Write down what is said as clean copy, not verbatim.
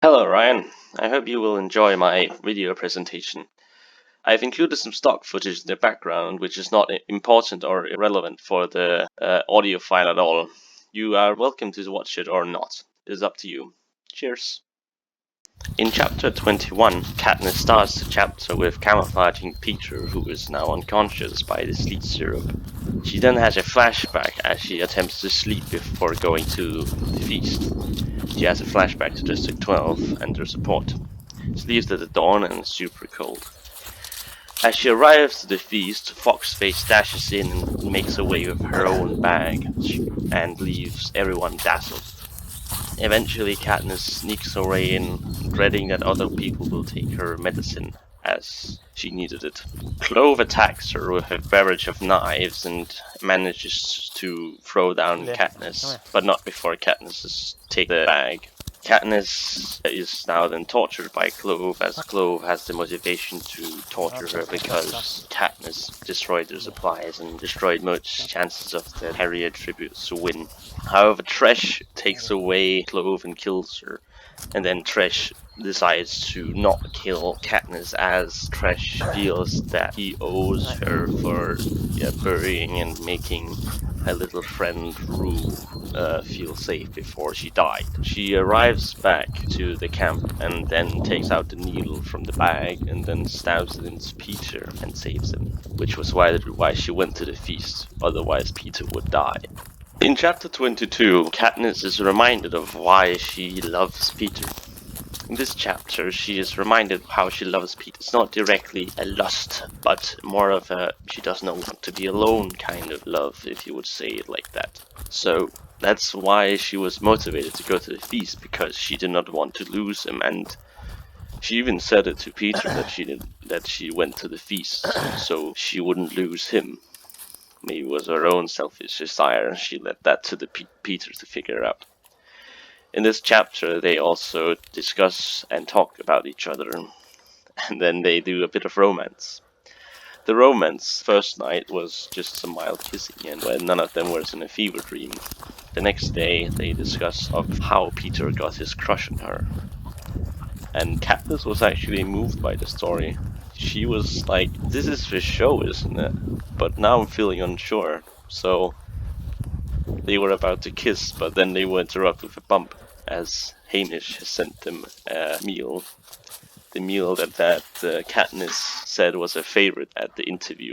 Hello Ryan, I hope you will enjoy my video presentation. I've included some stock footage in the background which is not important or irrelevant for the audio file at all. You are welcome to watch it or not, it is up to you. Cheers! In chapter 21, Katniss starts the chapter with camouflaging Peter, who is now unconscious by the sleep syrup. She then has a flashback as she attempts to sleep before going to the feast. She has a flashback to District 12 and their support. She leaves at the dawn and it's super cold. As she arrives to the feast, Foxface dashes in and makes away with her own bag and leaves everyone dazzled. Eventually Katniss sneaks away in, dreading that other people will take her medicine, as she needed it. Clove attacks her with a barrage of knives and manages to throw down Katniss, but not before Katniss takes the bag. Katniss is now then tortured by Clove, as Clove has the motivation to torture her because Katniss destroyed their supplies and destroyed most chances of the Harry attributes to win. However, Tresh takes away Clove and kills her, and then Tresh decides to not kill Katniss as Tresh feels that he owes her for burying and making her little friend Rue feel safe before she died. She arrives back to the camp and then takes out the needle from the bag and then stabs it into Peter and saves him, which was why she went to the feast, otherwise Peter would die. In chapter 22, Katniss is reminded of why she loves Peter. In this chapter, she is reminded how she loves Peter. It's not directly a lust, but more of a she does not want to be alone kind of love, if you would say it like that. So that's why she was motivated to go to the feast, because she did not want to lose him, and she even said it to Peter that she went to the feast so she wouldn't lose him. Maybe it was her own selfish desire, and she left that to the Peter to figure out. In this chapter, they also discuss and talk about each other, and then they do a bit of romance. The romance first night was just some mild kissing, and when none of them was in a fever dream. The next day, they discuss of how Peter got his crush on her. And Katniss was actually moved by the story. She was like, this is for show, isn't it? But now I'm feeling unsure. So they were about to kiss, but then they were interrupted with a bump, as Hamish sent them a meal. The meal that Katniss said was a favorite at the interview.